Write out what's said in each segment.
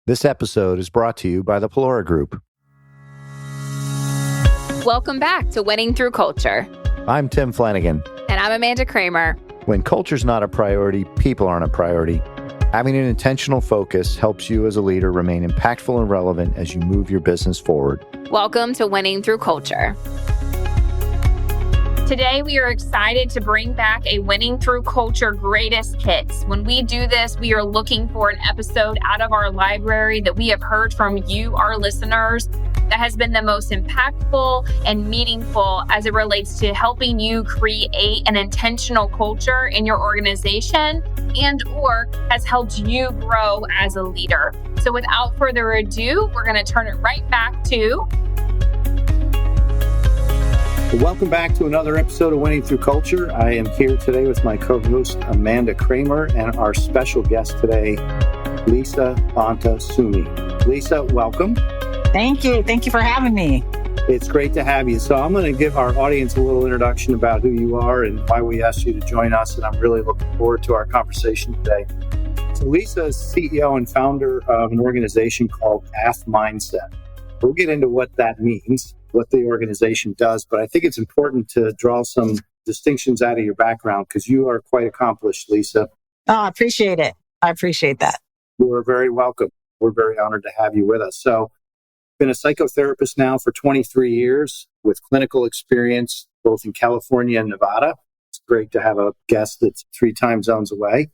This episode is brought to you by the Pelora Group. Welcome back to Winning Through Culture. I'm Tim Flanagan. And I'm Amanda Kramer. When culture's not a priority, people aren't a priority. Having an intentional focus helps you as a leader remain impactful and relevant as you move your business forward. Welcome to Winning Through Culture. Today, we are excited to bring back a Winning Through Culture Greatest Hits. When we do this, we are looking for an episode out of our library that we have heard from you, our listeners, that has been the most impactful and meaningful as it relates to helping you create an intentional culture in your organization and or has helped you grow as a leader. So without further ado, we're going to turn it right back to... Welcome back to another episode of Winning Through Culture. I am here today with my co-host, Amanda Kramer, and our special guest today, Lisa Bonta Sumii. Lisa, welcome. Thank you. Thank you for having me. It's great to have you. So I'm going to give our audience a little introduction about who you are and why we asked you to join us, and I'm really looking forward to our conversation today. So Lisa is CEO and founder of an organization called AthMindset. We'll get into what that means, what the organization does, but I think it's important to draw some distinctions out of your background because you are quite accomplished, Lisa. Oh, I appreciate it. I appreciate that. You are very welcome. We're very honored to have you with us. So, been a psychotherapist now for 23 years with clinical experience both in California and Nevada. It's great to have a guest that's 3 time zones away.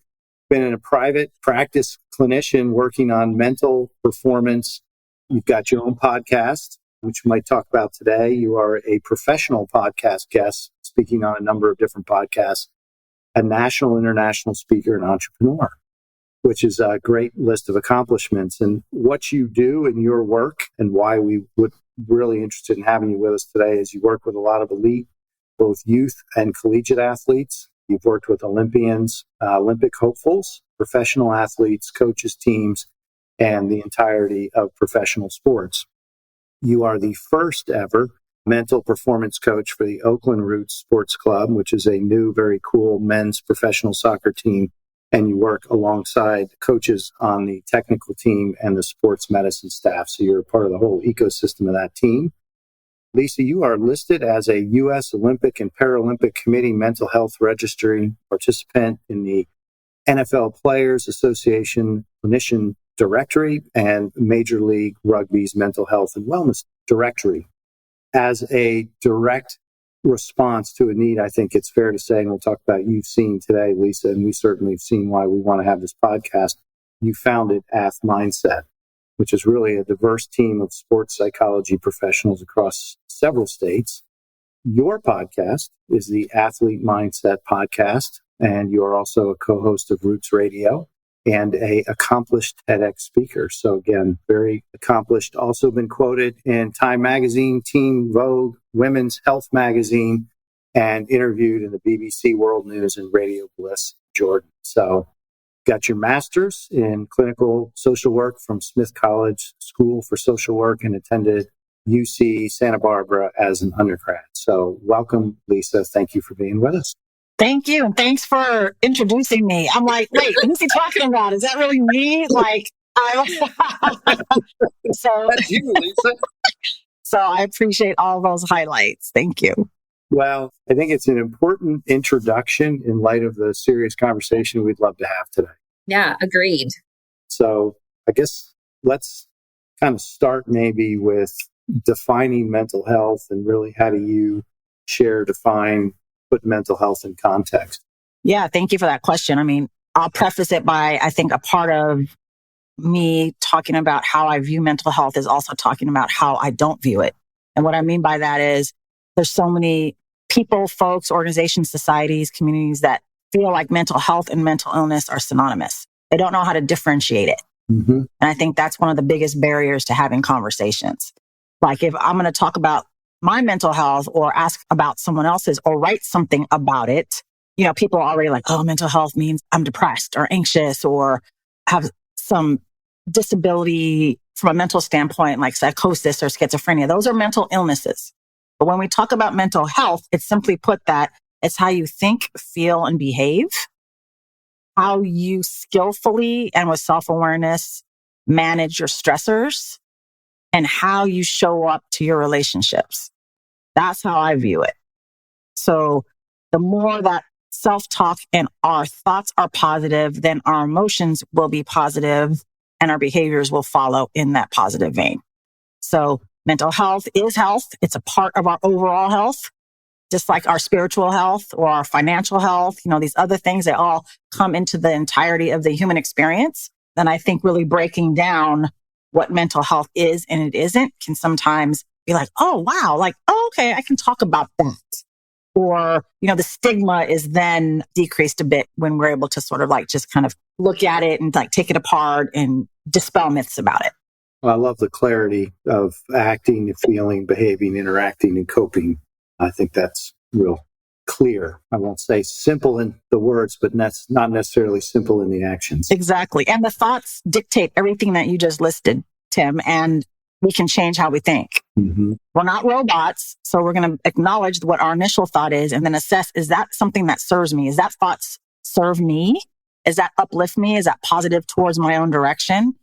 Been in a private practice clinician working on mental performance. You've got your own podcast, which we might talk about today. You are a professional podcast guest, speaking on a number of different podcasts, a national, international speaker and entrepreneur, which is a great list of accomplishments. And what you do in your work and why we would really interested in having you with us today is you work with a lot of elite, both youth and collegiate athletes. You've worked with Olympians, Olympic hopefuls, professional athletes, coaches, teams, and the entirety of professional sports. You are the first ever mental performance coach for the Oakland Roots Sports Club, which is a new, very cool men's professional soccer team. And you work alongside coaches on the technical team and the sports medicine staff. So you're part of the whole ecosystem of that team. Lisa, you are listed as a U.S. Olympic and Paralympic Committee mental health registry participant in the NFL Players Association Clinician Directory and Major League Rugby's Mental Health and Wellness Directory. As a direct response to a need, I think it's fair to say, and we'll talk about you've seen today, Lisa, and we certainly have seen why we want to have this podcast. You founded AthMindset, which is really a diverse team of sports psychology professionals across several states. Your podcast is the Athlete Mindset Podcast, and you're also a co-host of Roots Radio and a accomplished TEDx speaker. So again, very accomplished. Also been quoted in Time Magazine, Teen Vogue, Women's Health Magazine, and interviewed in the BBC World News and Radio Bliss, Jordan. So got your master's in clinical social work from Smith College School for Social Work and attended UC Santa Barbara as an undergrad. So welcome, Lisa. Thank you for being with us. Thank you. And thanks for introducing me. I'm like, wait, who's he talking about? Is that really me? Like, so That's you, Lisa. So I appreciate all those highlights. Thank you. Well, I think it's an important introduction in light of the serious conversation we'd love to have today. Yeah, agreed. So I guess let's kind of start maybe with defining mental health and really how do you define, put mental health in context? Yeah, thank you for that question. I mean, I'll preface it by, I think a part of me talking about how I view mental health is also talking about how I don't view it. And what I mean by that is there's so many people, folks, organizations, societies, communities that feel like mental health and mental illness are synonymous. They don't know how to differentiate it. Mm-hmm. And I think that's one of the biggest barriers to having conversations. Like if I'm going to talk about my mental health or ask about someone else's or write something about it, you know, people are already like, oh, mental health means I'm depressed or anxious or have some disability from a mental standpoint, like psychosis or schizophrenia. Those are mental illnesses. But when we talk about mental health, it's simply put that it's how you think, feel, and behave, how you skillfully and with self-awareness manage your stressors and how you show up to your relationships. That's how I view it. So the more that self-talk and our thoughts are positive, then our emotions will be positive and our behaviors will follow in that positive vein. So mental health is health. It's a part of our overall health, just like our spiritual health or our financial health, these other things that all come into the entirety of the human experience. Then I think really breaking down what mental health is and it isn't can sometimes be like, oh, wow, like, oh, okay, I can talk about that. Or, the stigma is then decreased a bit when we're able to sort of like just kind of look at it and like take it apart and dispel myths about it. Well, I love the clarity of acting, feeling, behaving, interacting, and coping. I think that's real clear. I won't say simple in the words, but that's not necessarily simple in the actions. Exactly. And the thoughts dictate everything that you just listed, Tim, and we can change how we think. Mm-hmm. We're not robots, so we're going to acknowledge what our initial thought is and then assess, is that something that serves me? Is that thoughts serve me? Is that uplift me? Is that positive towards my own direction?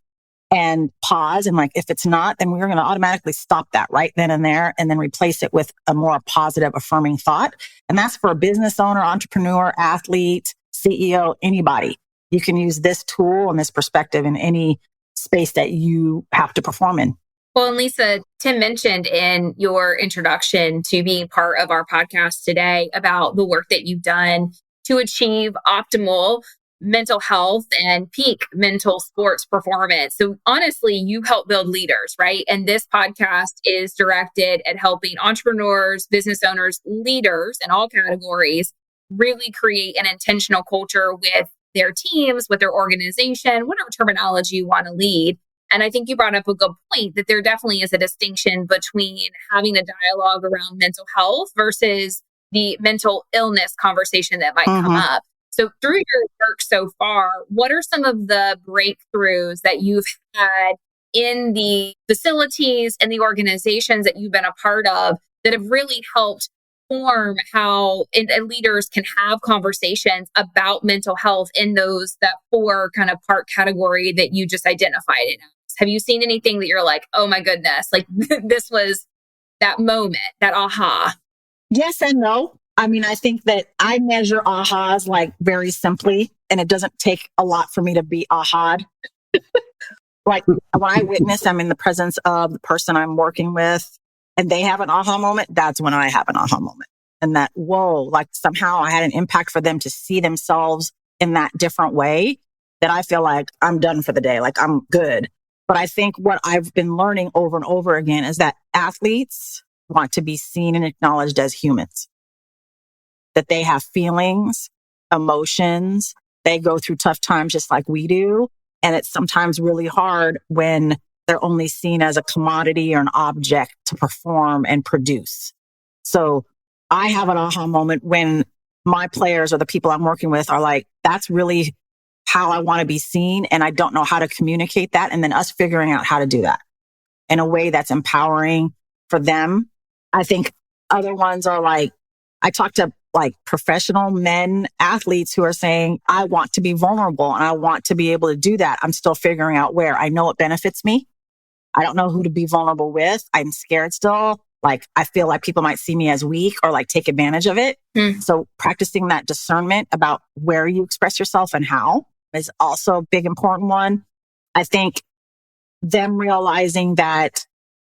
And pause. And like, if it's not, then we're going to automatically stop that right then and there and then replace it with a more positive, affirming thought. And that's for a business owner, entrepreneur, athlete, CEO, anybody. You can use this tool and this perspective in any space that you have to perform in. Well, and Lisa, Tim mentioned in your introduction to being part of our podcast today about the work that you've done to achieve optimal mental health and peak mental sports performance. So honestly, you help build leaders, right? And this podcast is directed at helping entrepreneurs, business owners, leaders in all categories really create an intentional culture with their teams, with their organization, whatever terminology you want to lead. And I think you brought up a good point that there definitely is a distinction between having a dialogue around mental health versus the mental illness conversation that might come up. So through your work so far, what are some of the breakthroughs that you've had in the facilities and the organizations that you've been a part of that have really helped form how leaders can have conversations about mental health in that 4 kind of part category that you just identified it as? Have you seen anything that you're like, oh my goodness, like this was that moment, that aha? Yes and no. I mean, I think that I measure ahas like very simply, and it doesn't take a lot for me to be aha'd. Like when I witness, I'm in the presence of the person I'm working with and they have an aha moment, that's when I have an aha moment. And that, whoa, like somehow I had an impact for them to see themselves in that different way that I feel like I'm done for the day, like I'm good. But I think what I've been learning over and over again is that athletes want to be seen and acknowledged as humans, that they have feelings, emotions, they go through tough times just like we do. And it's sometimes really hard when they're only seen as a commodity or an object to perform and produce. So I have an aha moment when my players or the people I'm working with are like, that's really how I want to be seen. And I don't know how to communicate that. And then us figuring out how to do that in a way that's empowering for them. I think other ones are like, I talk to like professional men, athletes who are saying, I want to be vulnerable and I want to be able to do that. I'm still figuring out where. I know it benefits me. I don't know who to be vulnerable with. I'm scared still. Like, I feel like people might see me as weak or like take advantage of it. So practicing that discernment about where you express yourself and how is also a big important one. I think them realizing that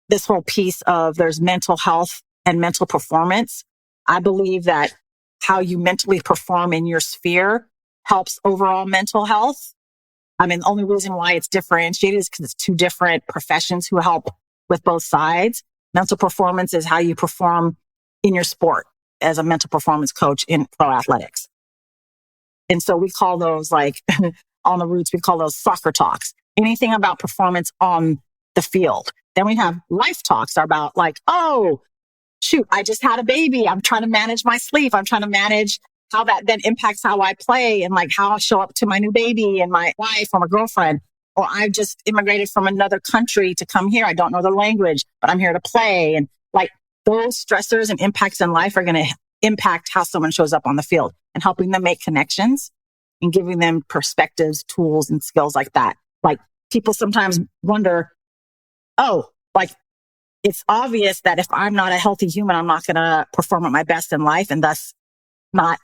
this whole piece of there's mental health and mental performance. I believe that how you mentally perform in your sphere helps overall mental health. I mean, the only reason why it's differentiated is because it's 2 different professions who help with both sides. Mental performance is how you perform in your sport as a mental performance coach in pro athletics. And so we call those like on the roots, we call those soccer talks. Anything about performance on the field. Then we have life talks are about like, oh, shoot, I just had a baby. I'm trying to manage my sleep. I'm trying to manage how that then impacts how I play and like how I show up to my new baby and my wife or my girlfriend. Or I've just immigrated from another country to come here. I don't know the language, but I'm here to play. And like those stressors and impacts in life are going to impact how someone shows up on the field and helping them make connections and giving them perspectives, tools, and skills like that. Like people sometimes wonder, oh, like it's obvious that if I'm not a healthy human, I'm not going to perform at my best in life and thus not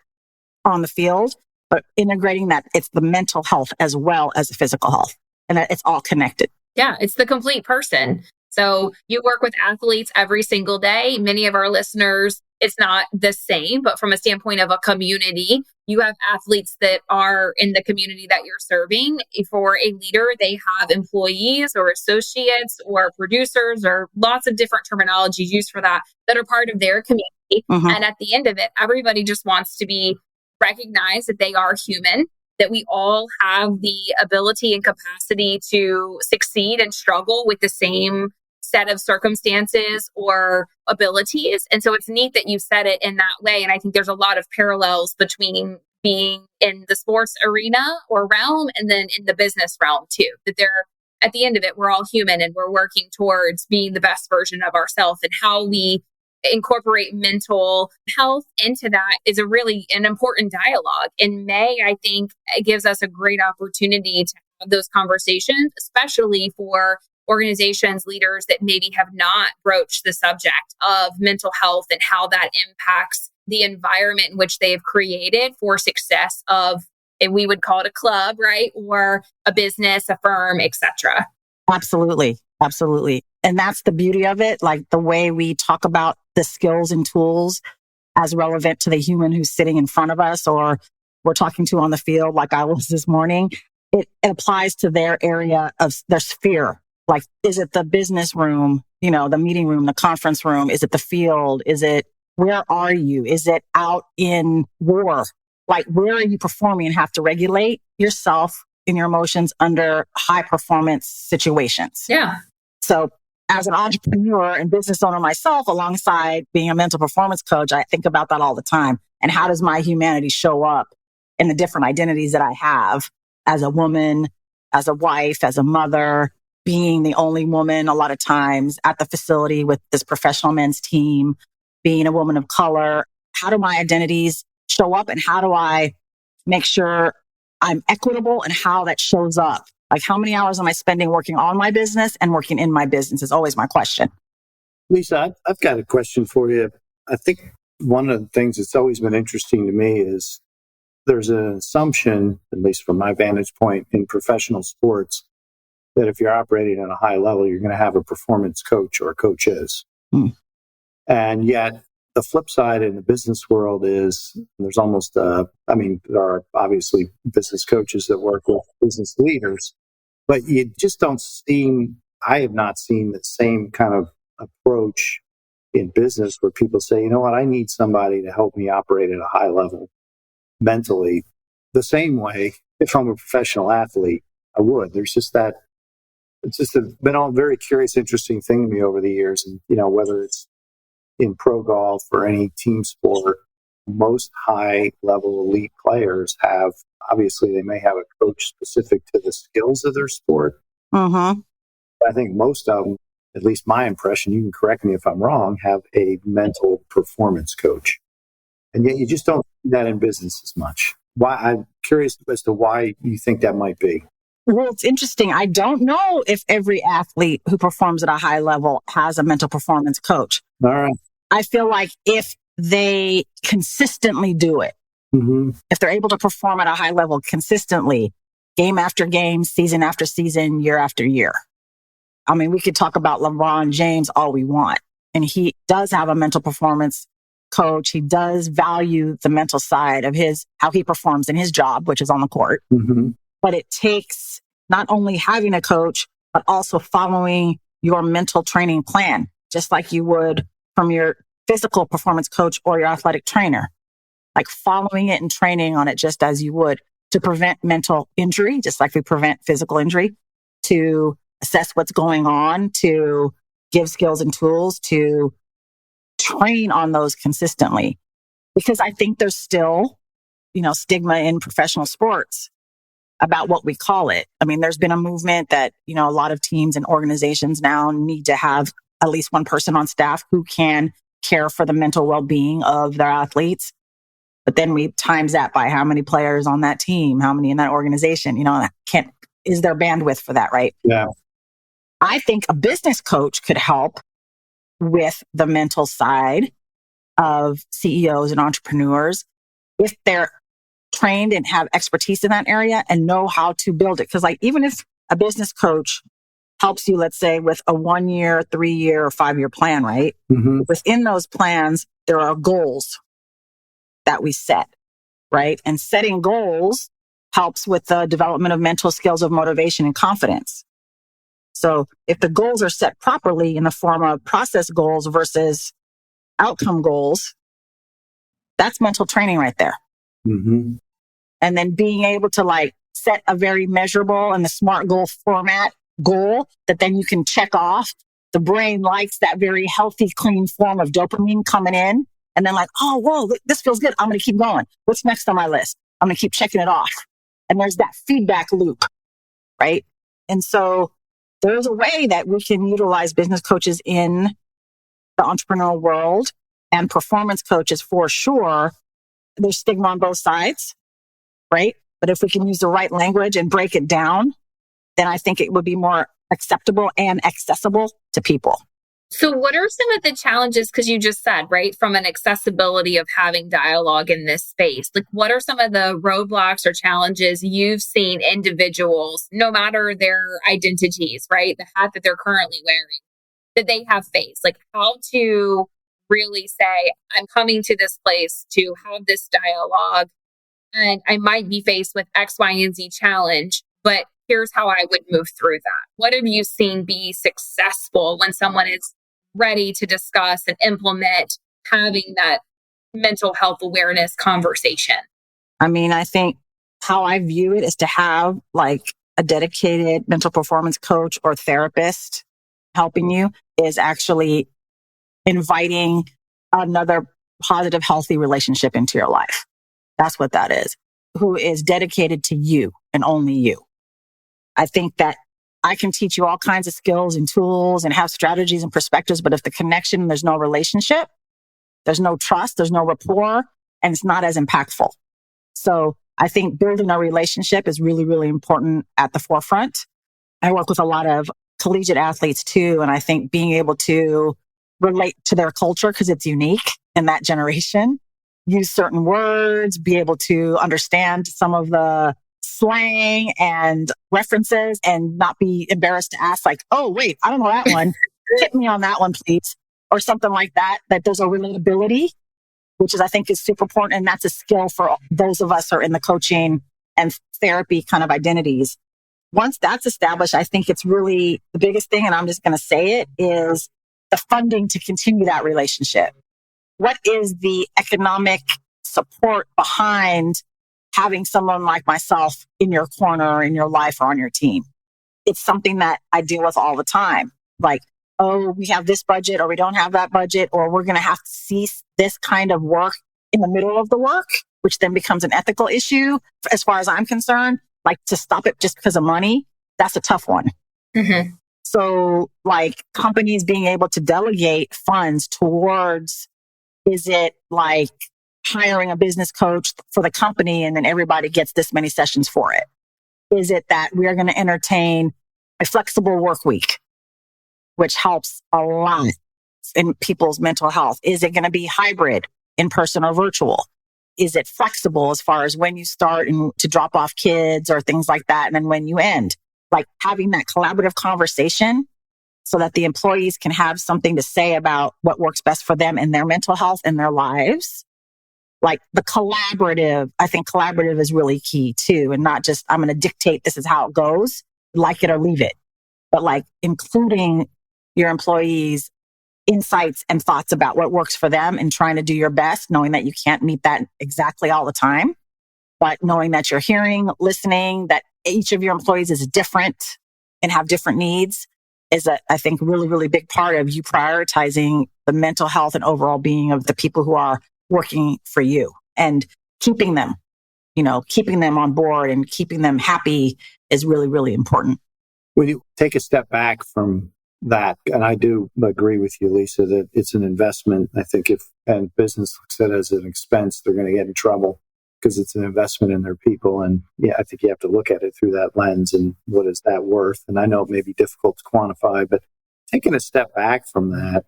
on the field. But integrating that, it's the mental health as well as the physical health, and that it's all connected. Yeah, it's the complete person. So you work with athletes every single day. Many of our listeners, it's not the same, but from a standpoint of a community, you have athletes that are in the community that you're serving. For a leader, they have employees or associates or producers or lots of different terminologies used for that are part of their community. And at the end of it, everybody just wants to be recognized that they are human, that we all have the ability and capacity to succeed and struggle with the same set of circumstances or abilities. And so it's neat that you said it in that way. And I think there's a lot of parallels between being in the sports arena or realm and then in the business realm too, that they're at the end of it, we're all human and we're working towards being the best version of ourselves, and how we incorporate mental health into that is an important dialogue. In May, I think it gives us a great opportunity to have those conversations, especially for organizations, leaders that maybe have not broached the subject of mental health and how that impacts the environment in which they have created for success of, and we would call it a club, right? Or a business, a firm, etc. Absolutely. Absolutely. And that's the beauty of it. Like the way we talk about the skills and tools as relevant to the human who's sitting in front of us or we're talking to on the field, like I was this morning, it applies to their area of their sphere. Like, is it the business room, the meeting room, the conference room? Is it the field? Where are you? Is it out in war? Like, where are you performing and have to regulate yourself and your emotions under high performance situations? Yeah. So as an entrepreneur and business owner myself, alongside being a mental performance coach, I think about that all the time. And how does my humanity show up in the different identities that I have as a woman, as a wife, as a mother, being the only woman a lot of times at the facility with this professional men's team, being a woman of color. How do my identities show up and how do I make sure I'm equitable and how that shows up? Like, how many hours am I spending working on my business and working in my business is always my question. Lisa, I've got a question for you. I think one of the things that's always been interesting to me is there's an assumption, at least from my vantage point in professional sports, that if you're operating at a high level, you're going to have a performance coach or coaches. And yet the flip side in the business world is there's almost, there are obviously business coaches that work with business leaders, but you just I have not seen the same kind of approach in business where people say, you know what, I need somebody to help me operate at a high level mentally. The same way, if I'm a professional athlete, I would. There's just that, been a very curious, interesting thing to me over the years. And, whether it's in pro golf or any team sport, most high level elite players obviously they may have a coach specific to the skills of their sport. I think most of them, at least my impression, you can correct me if I'm wrong, have a mental performance coach. And yet you just don't see that in business as much. Why? I'm curious as to why you think that might be. Well, it's interesting. I don't know if every athlete who performs at a high level has a mental performance coach. All right. I feel like if they consistently do it, if they're able to perform at a high level consistently, game after game, season after season, year after year. I mean, we could talk about LeBron James all we want. And he does have a mental performance coach. He does value the mental side of how he performs in his job, which is on the court. But it takes not only having a coach, but also following your mental training plan, just like you would from your physical performance coach or your athletic trainer, like following it and training on it just as you would to prevent mental injury, just like we prevent physical injury, to assess what's going on, to give skills and tools, to train on those consistently. Because I think there's still, stigma in professional sports about what we call it. I mean, there's been a movement that, a lot of teams and organizations now need to have at least one person on staff who can care for the mental well-being of their athletes. But then we times that by how many players on that team, how many in that organization, is there bandwidth for that, right? Yeah. I think a business coach could help with the mental side of CEOs and entrepreneurs if they're trained and have expertise in that area and know how to build it. Because like, even if a business coach helps you, let's say, with a 1 year, 3 year, or 5 year plan, right? Mm-hmm. Within those plans, there are goals that we set, right? And setting goals helps with the development of mental skills of motivation and confidence. So if the goals are set properly in the form of process goals versus outcome goals, that's mental training right there. Mm-hmm. And then being able to like set a very measurable and the SMART goal format goal that then you can check off. The brain likes that very healthy, clean form of dopamine coming in. And then like, oh, whoa, this feels good. I'm going to keep going. What's next on my list? I'm going to keep checking it off. And there's that feedback loop, right? And so there's a way that we can utilize business coaches in the entrepreneurial world and performance coaches for sure. There's stigma on both sides, right? But if we can use the right language and break it down, then I think it would be more acceptable and accessible to people. So what are some of the challenges, because you just said, right, from an accessibility of having dialogue in this space, like what are some of the roadblocks or challenges you've seen individuals, no matter their identities, right, the hat that they're currently wearing, that they have faced, like how to really say, I'm coming to this place to have this dialogue and I might be faced with X, Y, and Z challenge, but here's how I would move through that. What have you seen be successful when someone is ready to discuss and implement having that mental health awareness conversation? I mean, I think how I view it is to have like a dedicated mental performance coach or therapist helping you is actually inviting another positive, healthy relationship into your life. That's what that is. Who is dedicated to you and only you. I think that I can teach you all kinds of skills and tools and have strategies and perspectives, but if the connection, there's no relationship, there's no trust, there's no rapport, and it's not as impactful. So I think building a relationship is really, really important at the forefront. I work with a lot of collegiate athletes too, and I think being able to relate to their culture because it's unique in that generation, use certain words, be able to understand some of the slang and references and not be embarrassed to ask like, oh, wait, I don't know that one. Hit me on that one, please. Or something like that, that there's a relatability, which is, I think is super important. And that's a skill for those of us who are in the coaching and therapy kind of identities. Once that's established, I think it's really the biggest thing. And I'm just going to say it is the funding to continue that relationship. What is the economic support behind having someone like myself in your corner, in your life, or on your team? It's something that I deal with all the time. Like, oh, we have this budget or we don't have that budget, or we're going to have to cease this kind of work in the middle of the work, which then becomes an ethical issue as far as I'm concerned. Like to stop it just because of money, that's a tough one. Mm-hmm. So like companies being able to delegate funds towards, is it like hiring a business coach for the company and then everybody gets this many sessions for it? Is it that we are going to entertain a flexible work week, which helps a lot in people's mental health? Is it going to be hybrid, in person or virtual? Is it flexible as far as when you start and to drop off kids or things like that, and then when you end? Like having that collaborative conversation so that the employees can have something to say about what works best for them in their mental health and their lives. Like the collaborative, I think collaborative is really key too. And not just, I'm going to dictate this is how it goes, like it or leave it, but like including your employees' insights and thoughts about what works for them and trying to do your best, knowing that you can't meet that exactly all the time, but knowing that you're hearing, listening, that each of your employees is different and have different needs is I think really, really big part of you prioritizing the mental health and overall being of the people who are working for you and keeping them, keeping them on board and keeping them happy is really, really important. When you take a step back from that, and I do agree with you, Lisa, that it's an investment. I think if business looks at it as an expense, they're going to get in trouble. because it's an investment in their people. And yeah, I think you have to look at it through that lens and what is that worth? And I know it may be difficult to quantify, but taking a step back from that,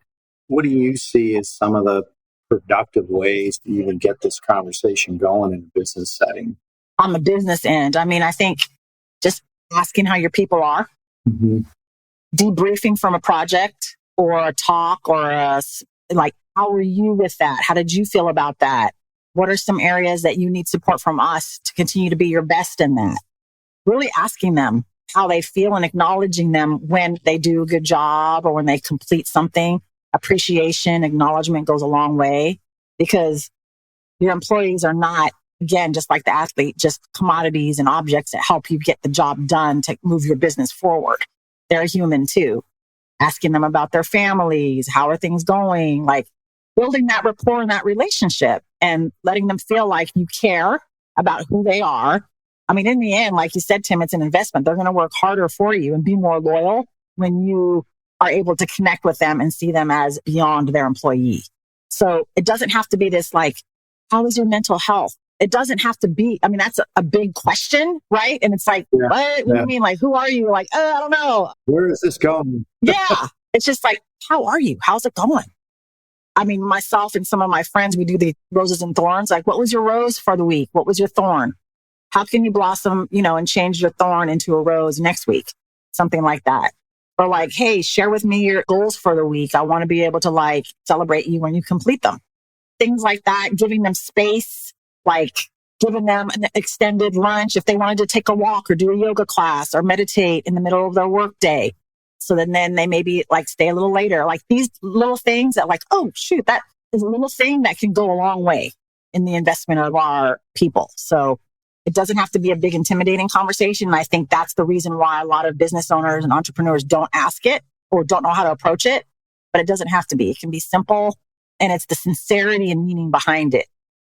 what do you see as some of the productive ways to even get this conversation going in a business setting? On the business end, I mean, I think just asking how your people are, debriefing from a project or a talk or like, how were you with that? How did you feel about that? What are some areas that you need support from us to continue to be your best in that? Really asking them how they feel and acknowledging them when they do a good job or when they complete something. Appreciation, acknowledgement goes a long way, because your employees are not, again, just like the athlete, just commodities and objects that help you get the job done to move your business forward. They're human too. Asking them about their families, how are things going, like building that rapport and that relationship and letting them feel like you care about who they are. I mean, in the end, like you said, Tim, it's an investment. They're going to work harder for you and be more loyal when you are able to connect with them and see them as beyond their employee. So it doesn't have to be this like, how is your mental health? It doesn't have to be, I mean, that's a big question, right? And it's like, what do you mean? Like, who are you? Like, I don't know. Where is this going? Yeah. It's just like, how are you? How's it going? I mean, myself and some of my friends, we do the roses and thorns. Like, what was your rose for the week? What was your thorn? How can you blossom, and change your thorn into a rose next week? Something like that. Or like, hey, share with me your goals for the week. I want to be able to like celebrate you when you complete them. Things like that, giving them space, like giving them an extended lunch if they wanted to take a walk or do a yoga class or meditate in the middle of their work day. So then they maybe like stay a little later. Like these little things that like, oh shoot, that is a little thing that can go a long way in the investment of our people. So it doesn't have to be a big intimidating conversation. And I think that's the reason why a lot of business owners and entrepreneurs don't ask it or don't know how to approach it. But it doesn't have to be. It can be simple. And it's the sincerity and meaning behind it,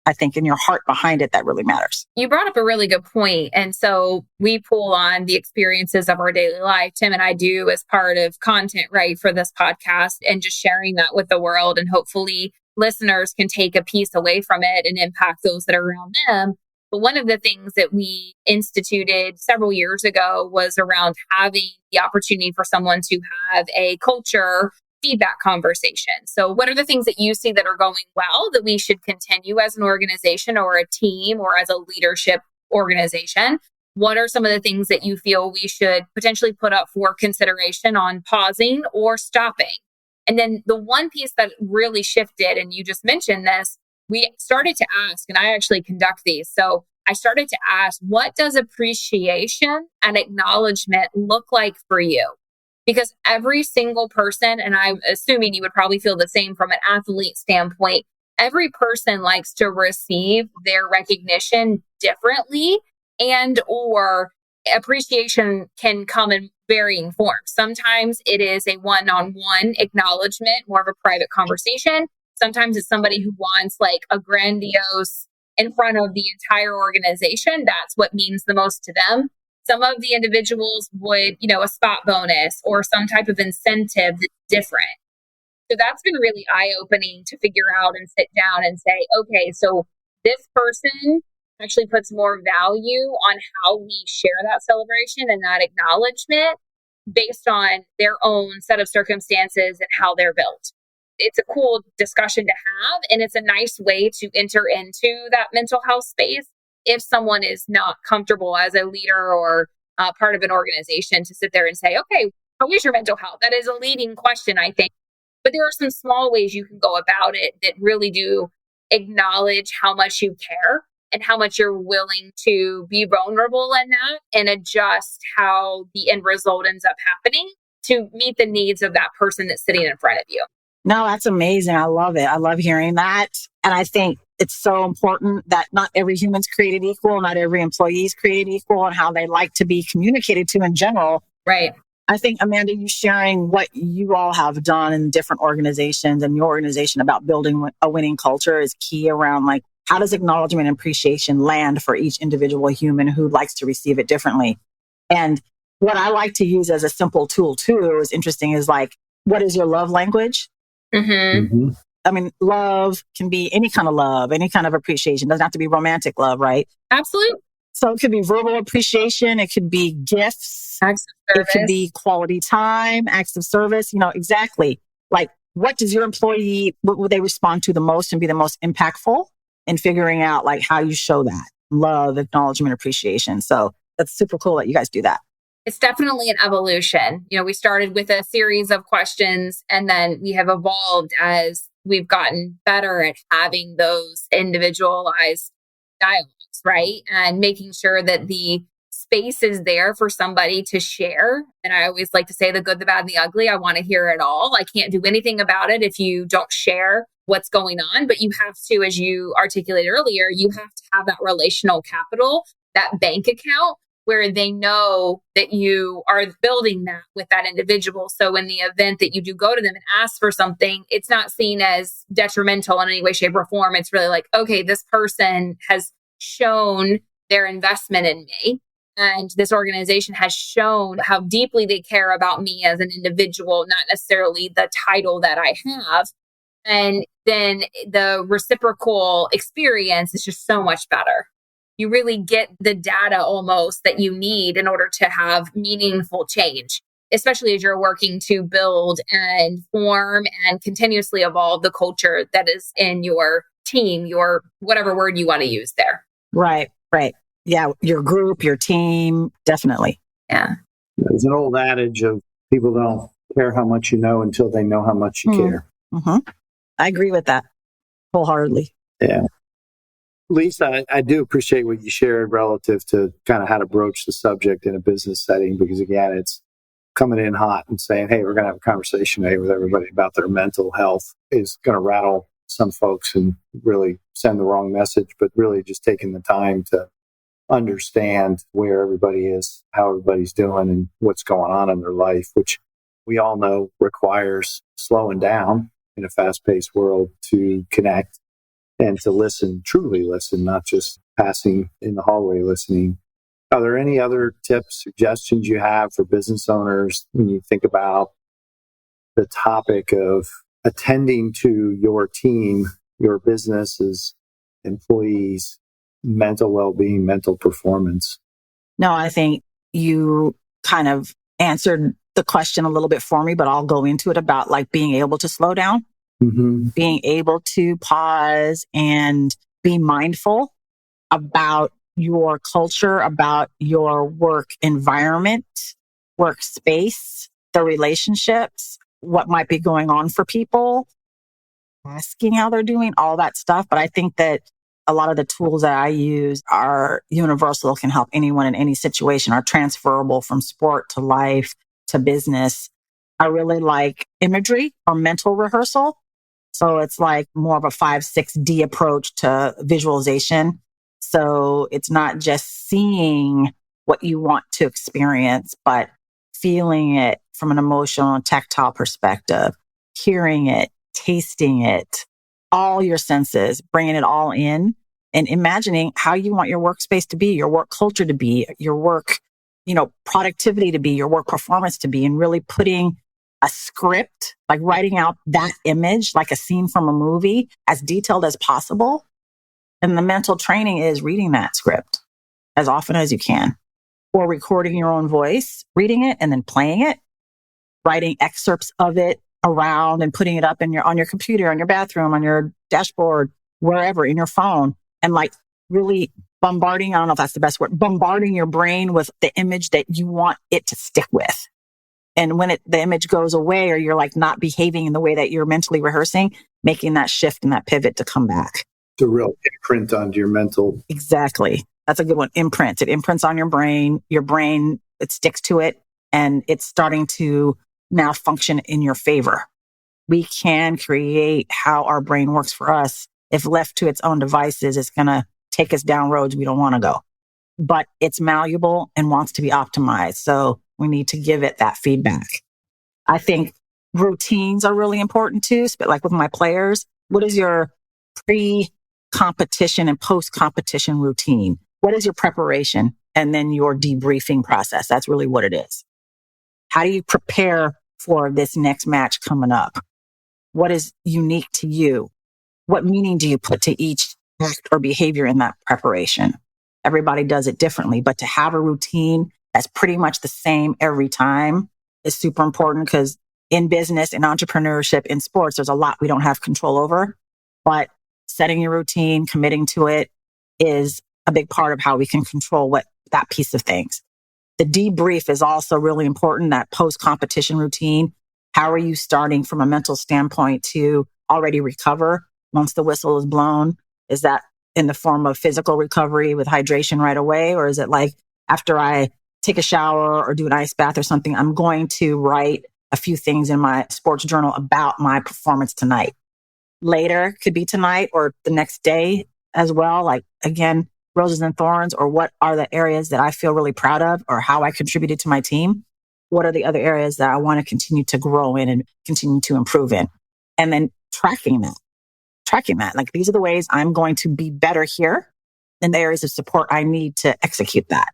I think, and your heart behind it that really matters. You brought up a really good point. And so we pull on the experiences of our daily life. Tim and I do as part of content, right, for this podcast, and just sharing that with the world. And hopefully listeners can take a piece away from it and impact those that are around them. But one of the things that we instituted several years ago was around having the opportunity for someone to have a culture feedback conversation. So what are the things that you see that are going well that we should continue as an organization or a team or as a leadership organization? What are some of the things that you feel we should potentially put up for consideration on pausing or stopping? And then the one piece that really shifted, and you just mentioned this, we started to ask, and I actually conduct these. So I started to ask, what does appreciation and acknowledgement look like for you? Because every single person, and I'm assuming you would probably feel the same from an athlete standpoint, every person likes to receive their recognition differently, and or appreciation can come in varying forms. Sometimes it is a one-on-one acknowledgement, more of a private conversation. Sometimes it's somebody who wants like a grandiose in front of the entire organization. That's what means the most to them. Some of the individuals would, a spot bonus or some type of incentive that's different. So that's been really eye-opening to figure out and sit down and say, okay, so this person actually puts more value on how we share that celebration and that acknowledgement based on their own set of circumstances and how they're built. It's a cool discussion to have, and it's a nice way to enter into that mental health space if someone is not comfortable as a leader or part of an organization to sit there and say, okay, how is your mental health? That is a leading question, I think. But there are some small ways you can go about it that really do acknowledge how much you care and how much you're willing to be vulnerable in that and adjust how the end result ends up happening to meet the needs of that person that's sitting in front of you. No, that's amazing. I love it. I love hearing that. And I think it's so important that not every human's created equal, not every employee is created equal, and how they like to be communicated to in general. Right. I think, Amanda, you sharing what you all have done in different organizations and your organization about building a winning culture is key around like, how does acknowledgement and appreciation land for each individual human who likes to receive it differently? And what I like to use as a simple tool too is interesting is like, what is your love language? Mm-hmm. I mean, love can be any kind of love, any kind of appreciation. It doesn't have to be romantic love, right? Absolutely. So it could be verbal appreciation. It could be gifts. Acts of It could be quality time, acts of service, exactly. Like, what does your employee, what will they respond to the most and be the most impactful in figuring out like how you show that love, acknowledgement, appreciation. So that's super cool that you guys do that. It's definitely an evolution. We started with a series of questions and then we have evolved as we've gotten better at having those individualized dialogues, right? And making sure that the space is there for somebody to share. And I always like to say the good, the bad, and the ugly. I want to hear it all. I can't do anything about it if you don't share what's going on, but you have to, as you articulated earlier, you have to have that relational capital, that bank account where they know that you are building that with that individual. So in the event that you do go to them and ask for something, it's not seen as detrimental in any way, shape, or form. It's really like, okay, this person has shown their investment in me. And this organization has shown how deeply they care about me as an individual, not necessarily the title that I have. And then the reciprocal experience is just so much better. You really get the data almost that you need in order to have meaningful change, especially as you're working to build and form and continuously evolve the culture that is in your team, your whatever word you want to use there. Right. Yeah, your group, your team, definitely. Yeah. There's an old adage of people don't care how much you know until they know how much you care. Mm-hmm. I agree with that wholeheartedly. Yeah. Lisa, I do appreciate what you shared relative to kind of how to broach the subject in a business setting, because again, it's coming in hot and saying, hey, we're going to have a conversation today with everybody about their mental health is going to rattle some folks and really send the wrong message, but really just taking the time to understand where everybody is, how everybody's doing, and what's going on in their life, which we all know requires slowing down in a fast-paced world to connect and to listen, truly listen, not just passing in the hallway listening. Are there any other tips, suggestions you have for business owners when you think about the topic of attending to your team, your businesses, employees, mental well-being, mental performance? No, I think you kind of answered the question a little bit for me, but I'll go into it about like being able to slow down, being able to pause and be mindful about your culture, about your work environment, workspace, the relationships, what might be going on for people, asking how they're doing, all that stuff. But I think that a lot of the tools that I use are universal, can help anyone in any situation, are transferable from sport to life to business. I really like imagery or mental rehearsal. So it's like more of a 5-6D approach to visualization. So it's not just seeing what you want to experience, but feeling it from an emotional and tactile perspective, hearing it, tasting it, all your senses, bringing it all in and imagining how you want your workspace to be, your work culture to be, your work, productivity to be, your work performance to be, and really putting a script, like writing out that image, like a scene from a movie, as detailed as possible. And the mental training is reading that script as often as you can, or recording your own voice, reading it and then playing it, writing excerpts of it around and putting it up on your computer, on your bathroom, on your dashboard, wherever, in your phone, and like really bombarding, I don't know if that's the best word, bombarding your brain with the image that you want it to stick with. And when the image goes away, or you're like not behaving in the way that you're mentally rehearsing, making that shift and that pivot to come back. It's a real imprint onto your mental. Exactly. That's a good one. Imprint. It imprints on your brain. Your brain, it sticks to it, and it's starting to now function in your favor. We can create how our brain works for us. If left to its own devices, it's going to take us down roads we don't want to go. But it's malleable and wants to be optimized. So we need to give it that feedback. I think routines are really important too. But like with my players, what is your pre-competition and post-competition routine? What is your preparation? And then your debriefing process. That's really what it is. How do you prepare for this next match coming up? what is unique to you? What meaning do you put to each act or behavior in that preparation? Everybody does it differently, but to have a routine that's pretty much the same every time is super important, because in business, in entrepreneurship, in sports, there's a lot we don't have control over, but setting your routine, committing to it is a big part of how we can control what that piece of things. The debrief is also really important, that post-competition routine. How are you starting from a mental standpoint to already recover once the whistle is blown? Is that in the form of physical recovery with hydration right away? Or is it like after I take a shower or do an ice bath or something, I'm going to write a few things in my sports journal about my performance tonight? Later could be tonight or the next day as well. Like, again, roses and thorns, or what are the areas that I feel really proud of, or how I contributed to my team? What are the other areas that I want to continue to grow in and continue to improve in? And then tracking that. Like, these are the ways I'm going to be better here, and the areas of support I need to execute that.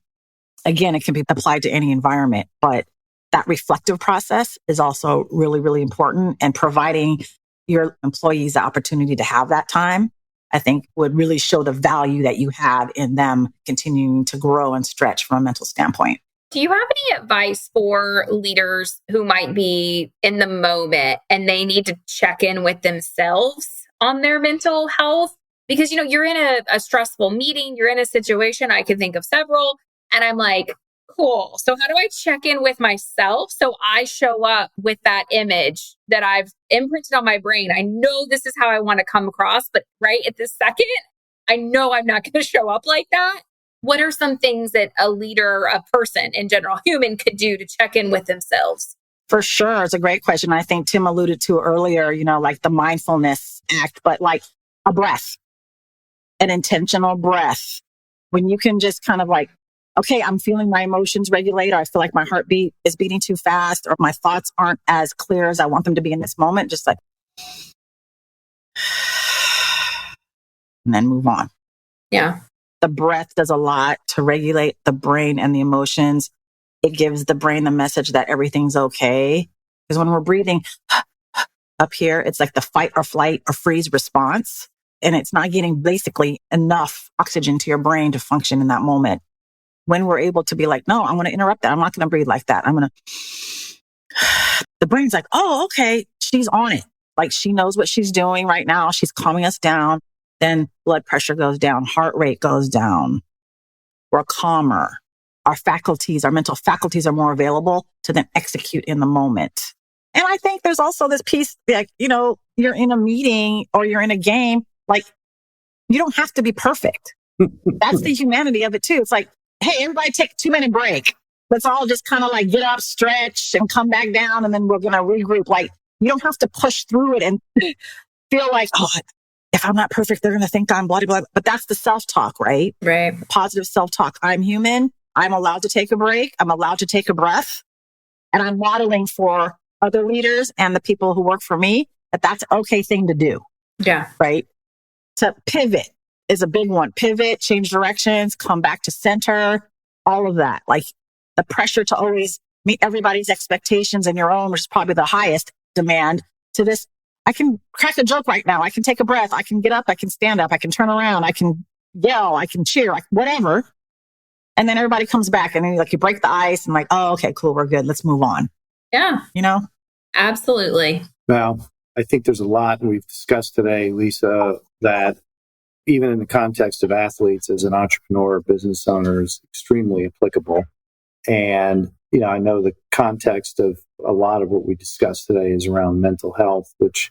Again, it can be applied to any environment, but that reflective process is also really, really important. And providing your employees the opportunity to have that time, I think, would really show the value that you have in them continuing to grow and stretch from a mental standpoint. Do you have any advice for leaders who might be in the moment and they need to check in with themselves on their mental health? Because, you're in a stressful meeting, you're in a situation, I can think of several, and I'm like, cool. So how do I check in with myself so I show up with that image that I've imprinted on my brain? I know this is how I want to come across, but right at this second, I know I'm not going to show up like that. What are some things that a leader, a person in general, human, could do to check in with themselves? For sure. It's a great question. I think Tim alluded to earlier, like the mindfulness act, but like a breath, an intentional breath. When you can just kind of like, okay, I'm feeling my emotions regulate, or I feel like my heartbeat is beating too fast, or my thoughts aren't as clear as I want them to be in this moment, just like, and then move on. Yeah. The breath does a lot to regulate the brain and the emotions. It gives the brain the message that everything's okay. Because when we're breathing up here, it's like the fight or flight or freeze response. And it's not getting basically enough oxygen to your brain to function in that moment. When we're able to be like, no, I'm going to interrupt that. I'm not going to breathe like that. The brain's like, oh, okay, she's on it. Like, she knows what she's doing right now. She's calming us down. Then blood pressure goes down, heart rate goes down. We're calmer. Our mental faculties are more available to then execute in the moment. And I think there's also this piece, like, you're in a meeting or you're in a game, like, you don't have to be perfect. That's the humanity of it too. It's like, hey, everybody take a 2-minute break. Let's all just kind of like get up, stretch, and come back down, and then we're going to regroup. Like, you don't have to push through it and feel like, oh, if I'm not perfect, they're going to think I'm blah, blah, blah. But that's the self-talk, right? Right. Positive self-talk. I'm human. I'm allowed to take a break. I'm allowed to take a breath. And I'm modeling for other leaders and the people who work for me that that's an okay thing to do. Yeah. Right? To pivot is a big one. Pivot, change directions, come back to center, all of that. Like, the pressure to always meet everybody's expectations and your own, which is probably the highest demand, to this, I can crack a joke right now. I can take a breath. I can get up. I can stand up. I can turn around. I can yell. I can cheer, like whatever. And then everybody comes back and then you break the ice and like, oh, okay, cool. We're good. Let's move on. Yeah. Absolutely. Well, I think there's a lot we've discussed today, Lisa, that even in the context of athletes, as an entrepreneur, business owner, is extremely applicable. And, I know the context of a lot of what we discussed today is around mental health, which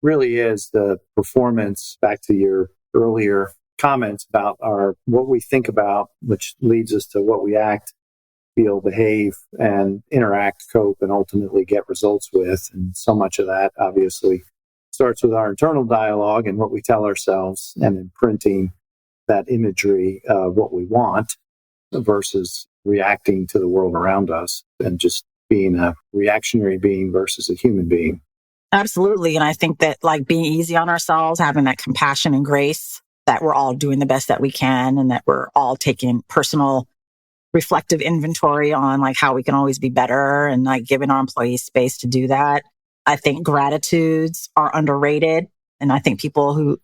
really is the performance, back to your earlier comments about what we think about, which leads us to what we act, feel, behave, and interact, cope, and ultimately get results with. And so much of that obviously starts with our internal dialogue and what we tell ourselves, and imprinting that imagery of what we want versus reacting to the world around us and just being a reactionary being versus a human being. Absolutely. And I think that being easy on ourselves, having that compassion and grace, that we're all doing the best that we can, and that we're all taking personal reflective inventory on how we can always be better, and giving our employees space to do that. I think gratitudes are underrated. And I think people who,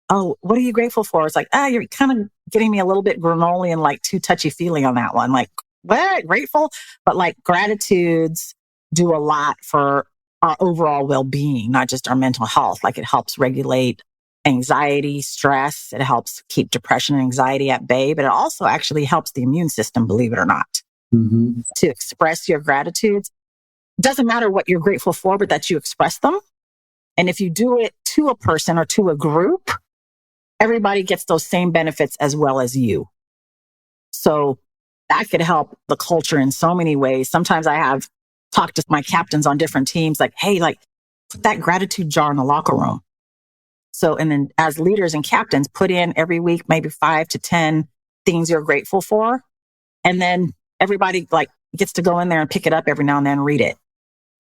oh, what are you grateful for? It's like, you're kind of getting me a little bit granola and like too touchy-feely on that one. Like, what? Grateful? But like gratitudes do a lot for our overall well-being, not just our mental health. Like it helps regulate anxiety, stress. It helps keep depression and anxiety at bay, but it also actually helps the immune system, believe it or not. Mm-hmm. To express your gratitudes. Doesn't matter what you're grateful for, but that you express them. And if you do it to a person or to a group, everybody gets those same benefits as well as you. So that could help the culture in so many ways. Sometimes I have talked to my captains on different teams, like, hey, like put that gratitude jar in the locker room. So, and then as leaders and captains, put in every week, maybe 5 to 10 things you're grateful for. And then everybody like gets to go in there and pick it up every now and then and read it.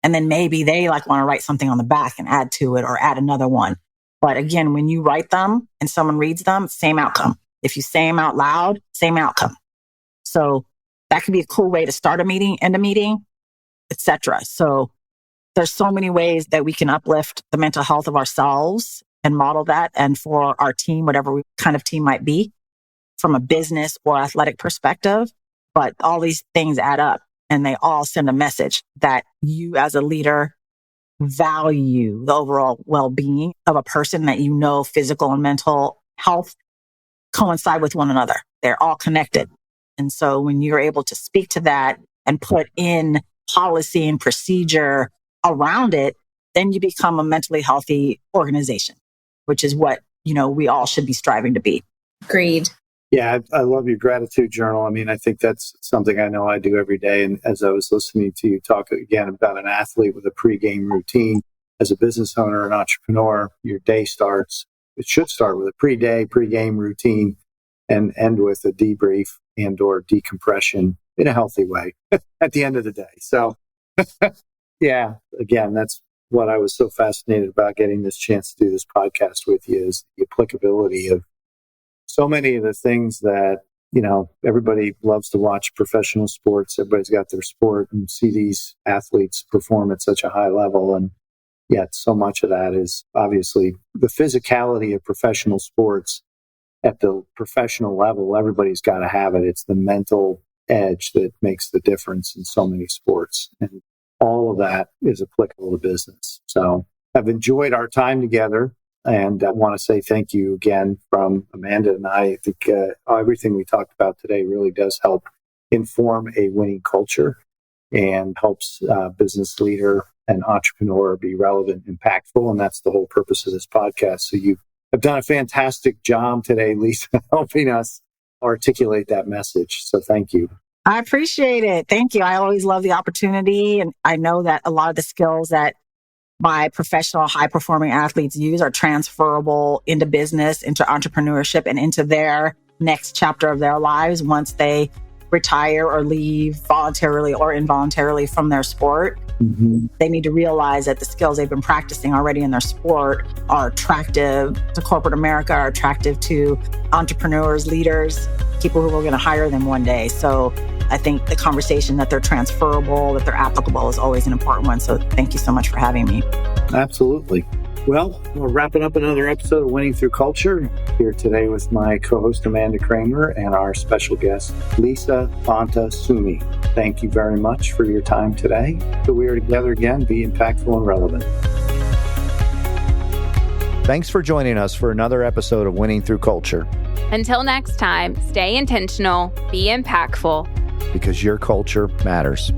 And then maybe they like want to write something on the back and add to it or add another one. But again, when you write them and someone reads them, same outcome. If you say them out loud, same outcome. So that could be a cool way to start a meeting, end a meeting, etc. So there's so many ways that we can uplift the mental health of ourselves and model that. And for our team, whatever kind of team might be, from a business or athletic perspective. But all these things add up and they all send a message that you as a leader value the overall well-being of a person, that physical and mental health coincide with one another. They're all connected. And so when you're able to speak to that and put in policy and procedure around it, then you become a mentally healthy organization, which is what, we all should be striving to be. Agreed. Yeah, I love your gratitude journal. I mean, I think that's something I know I do every day. And as I was listening to you talk again about an athlete with a pregame routine, as a business owner and entrepreneur, your day starts, it should start with a pregame routine and end with a debrief and or decompression in a healthy way at the end of the day. So yeah, again, that's what I was so fascinated about getting this chance to do this podcast with you, is the applicability of so many of the things that, everybody loves to watch professional sports. Everybody's got their sport and see these athletes perform at such a high level. And yet so much of that is obviously the physicality of professional sports at the professional level. Everybody's got to have it. It's the mental edge that makes the difference in so many sports. And all of that is applicable to business. So I've enjoyed our time together. And I want to say thank you again from Amanda and I. I think everything we talked about today really does help inform a winning culture and helps business leader and entrepreneur be relevant, impactful. And that's the whole purpose of this podcast. So you have done a fantastic job today, Lisa, helping us articulate that message. So thank you. I appreciate it. Thank you. I always love the opportunity. And I know that a lot of the skills that my professional high-performing athletes use are transferable into business, into entrepreneurship, and into their next chapter of their lives once they retire or leave voluntarily or involuntarily from their sport. Mm-hmm. They need to realize that the skills they've been practicing already in their sport are attractive to corporate America, are attractive to entrepreneurs, leaders, people who are going to hire them one day. So I think the conversation that they're transferable, that they're applicable is always an important one. So thank you so much for having me. Absolutely. Well, we're wrapping up another episode of Winning Through Culture here today with my co-host Amanda Kramer and our special guest, Lisa Bonta Sumii. Thank you very much for your time today. So we are together again, be impactful and relevant. Thanks for joining us for another episode of Winning Through Culture. Until next time, stay intentional, be impactful, because your culture matters.